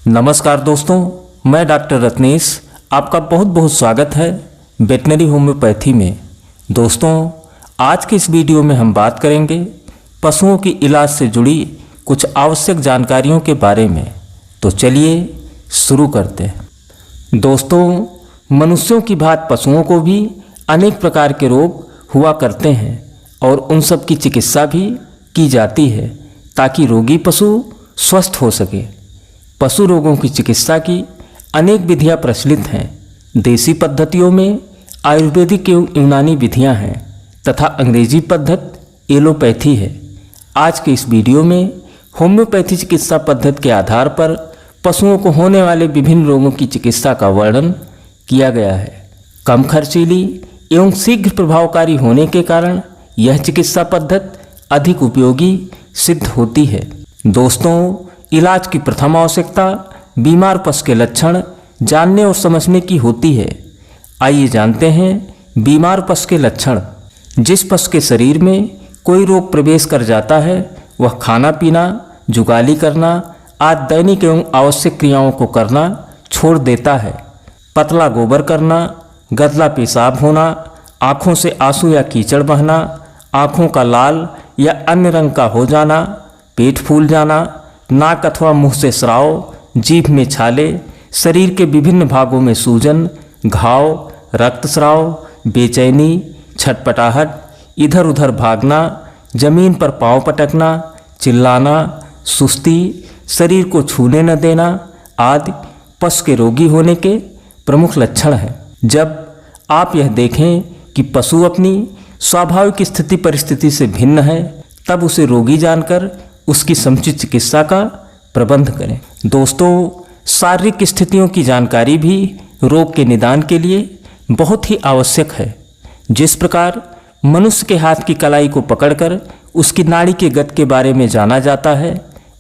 नमस्कार दोस्तों, मैं डॉक्टर रत्नेश आपका बहुत बहुत स्वागत है वेटनरी होम्योपैथी में। दोस्तों, आज की इस वीडियो में हम बात करेंगे पशुओं की इलाज से जुड़ी कुछ आवश्यक जानकारियों के बारे में। तो चलिए शुरू करते हैं। दोस्तों, मनुष्यों की भांति पशुओं को भी अनेक प्रकार के रोग हुआ करते हैं और उन सब की चिकित्सा भी की जाती है ताकि रोगी पशु स्वस्थ हो सके। पशु रोगों की चिकित्सा की अनेक विधियां प्रचलित हैं। देसी पद्धतियों में आयुर्वेदिक एवं यूनानी विधियां हैं तथा अंग्रेजी पद्धति एलोपैथी है। आज के इस वीडियो में होम्योपैथी चिकित्सा पद्धति के आधार पर पशुओं को होने वाले विभिन्न रोगों की चिकित्सा का वर्णन किया गया है। कम खर्चीली एवं शीघ्र प्रभावकारी होने के कारण यह चिकित्सा पद्धति अधिक उपयोगी सिद्ध होती है। दोस्तों, इलाज की प्रथम आवश्यकता बीमार पशु के लक्षण जानने और समझने की होती है। आइए जानते हैं बीमार पशु के लक्षण। जिस पशु के शरीर में कोई रोग प्रवेश कर जाता है वह खाना पीना, जुगाली करना आदि दैनिक एवं आवश्यक क्रियाओं को करना छोड़ देता है। पतला गोबर करना, गदला पेशाब होना, आँखों से आंसू या कीचड़ बहना, आँखों का लाल या अन्य रंग का हो जाना, पेट फूल जाना, नाक अथवा मुंह से स्राव, जीभ में छाले, शरीर के विभिन्न भागों में सूजन, घाव, रक्तस्राव, बेचैनी, छटपटाहट, इधर उधर भागना, जमीन पर पांव पटकना, चिल्लाना, सुस्ती, शरीर को छूने न देना आदि पशु के रोगी होने के प्रमुख लक्षण हैं। जब आप यह देखें कि पशु अपनी स्वाभाविक स्थिति परिस्थिति से भिन्न है तब उसे रोगी जानकर उसकी समुचित चिकित्सा का प्रबंध करें। दोस्तों, शारीरिक स्थितियों की जानकारी भी रोग के निदान के लिए बहुत ही आवश्यक है। जिस प्रकार मनुष्य के हाथ की कलाई को पकड़कर उसकी नाड़ी के गति के बारे में जाना जाता है,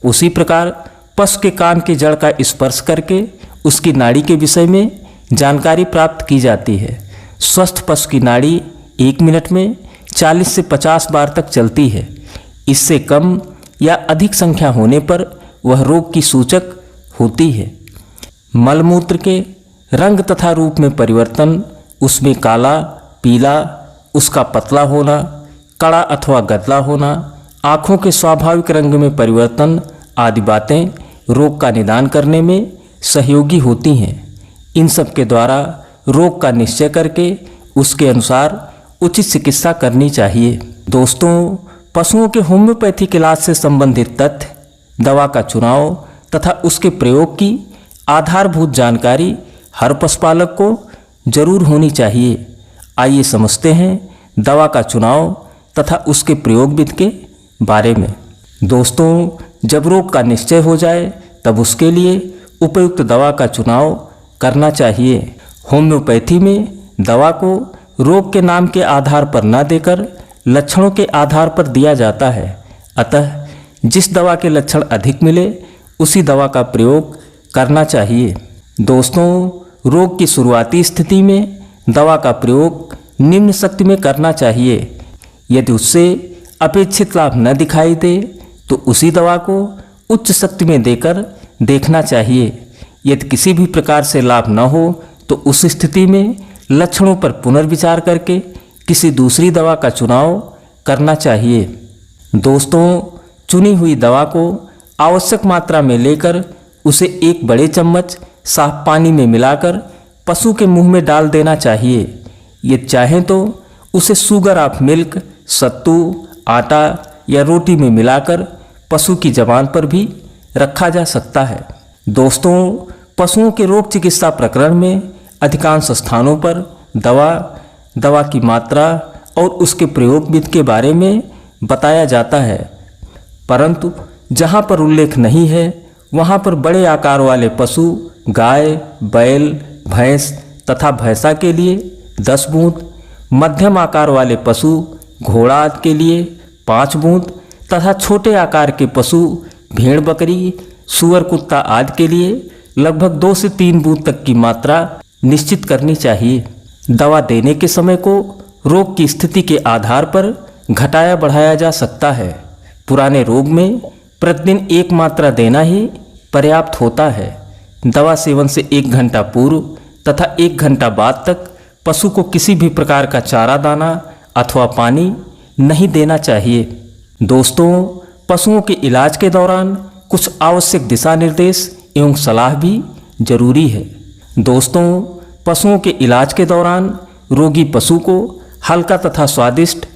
उसी प्रकार पशु के कान के जड़ का स्पर्श करके उसकी नाड़ी के विषय में जानकारी प्राप्त की जाती है। स्वस्थ पशु की नाड़ी 1 मिनट में 40 से 50 बार तक चलती है। इससे कम या अधिक संख्या होने पर वह रोग की सूचक होती है। मलमूत्र के रंग तथा रूप में परिवर्तन, उसमें काला, पीला, उसका पतला होना, कड़ा अथवा गदला होना, आँखों के स्वाभाविक रंग में परिवर्तन आदि बातें रोग का निदान करने में सहयोगी होती हैं। इन सब के द्वारा रोग का निश्चय करके उसके अनुसार उचित चिकित्सा करनी चाहिए। दोस्तों, पशुओं के होम्योपैथिक इलाज से संबंधित तथ्य, दवा का चुनाव तथा उसके प्रयोग की आधारभूत जानकारी हर पशुपालक को जरूर होनी चाहिए। आइए समझते हैं दवा का चुनाव तथा उसके प्रयोग विधि के बारे में। दोस्तों, जब रोग का निश्चय हो जाए तब उसके लिए उपयुक्त दवा का चुनाव करना चाहिए। होम्योपैथी में दवा को रोग के नाम के आधार पर न देकर लक्षणों के आधार पर दिया जाता है। अतः जिस दवा के लक्षण अधिक मिले उसी दवा का प्रयोग करना चाहिए। दोस्तों, रोग की शुरुआती स्थिति में दवा का प्रयोग निम्न शक्ति में करना चाहिए। यदि उससे अपेक्षित लाभ न दिखाई दे तो उसी दवा को उच्च शक्ति में देकर देखना चाहिए। यदि किसी भी प्रकार से लाभ न हो तो उस स्थिति में लक्षणों पर पुनर्विचार करके किसी दूसरी दवा का चुनाव करना चाहिए। दोस्तों, चुनी हुई दवा को आवश्यक मात्रा में लेकर उसे एक बड़े चम्मच साफ पानी में मिलाकर पशु के मुंह में डाल देना चाहिए। यदि चाहें तो उसे शुगर ऑफ मिल्क, सत्तू, आटा या रोटी में मिलाकर पशु की जबान पर भी रखा जा सकता है। दोस्तों, पशुओं के रोग चिकित्सा प्रकरण में अधिकांश स्थानों पर दवा की मात्रा और उसके प्रयोग विधि के बारे में बताया जाता है, परंतु जहाँ पर उल्लेख नहीं है वहाँ पर बड़े आकार वाले पशु गाय, बैल, भैंस तथा भैंसा के लिए 10 बूंद, मध्यम आकार वाले पशु घोड़ा आदि के लिए 5 बूंद तथा छोटे आकार के पशु भेड़, बकरी, सूअर, कुत्ता आदि के लिए लगभग 2 से 3 बूंद तक की मात्रा निश्चित करनी चाहिए। दवा देने के समय को रोग की स्थिति के आधार पर घटाया बढ़ाया जा सकता है। पुराने रोग में प्रतिदिन 1 मात्रा देना ही पर्याप्त होता है। दवा सेवन से 1 घंटा पूर्व तथा 1 घंटा बाद तक पशु को किसी भी प्रकार का चारा दाना अथवा पानी नहीं देना चाहिए। दोस्तों, पशुओं के इलाज के दौरान कुछ आवश्यक दिशा निर्देश एवं सलाह भी जरूरी है। दोस्तों, पशुओं के इलाज के दौरान रोगी पशु को हल्का तथा स्वादिष्ट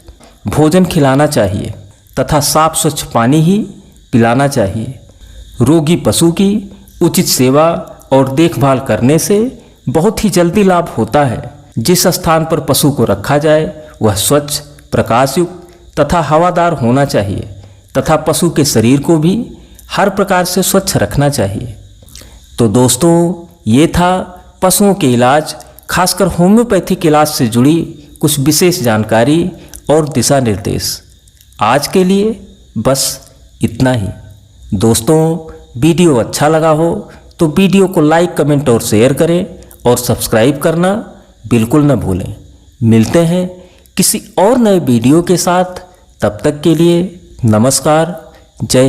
भोजन खिलाना चाहिए तथा साफ स्वच्छ पानी ही पिलाना चाहिए। रोगी पशु की उचित सेवा और देखभाल करने से बहुत ही जल्दी लाभ होता है। जिस स्थान पर पशु को रखा जाए वह स्वच्छ, प्रकाशयुक्त तथा हवादार होना चाहिए तथा पशु के शरीर को भी हर प्रकार से स्वच्छ रखना चाहिए। तो दोस्तों, ये था पशुओं के इलाज, खासकर होम्योपैथिक इलाज से जुड़ी कुछ विशेष जानकारी और दिशा निर्देश। आज के लिए बस इतना ही। दोस्तों, वीडियो अच्छा लगा हो तो वीडियो को लाइक, कमेंट और शेयर करें और सब्सक्राइब करना बिल्कुल न भूलें। मिलते हैं किसी और नए वीडियो के साथ। तब तक के लिए नमस्कार, जय हिंद।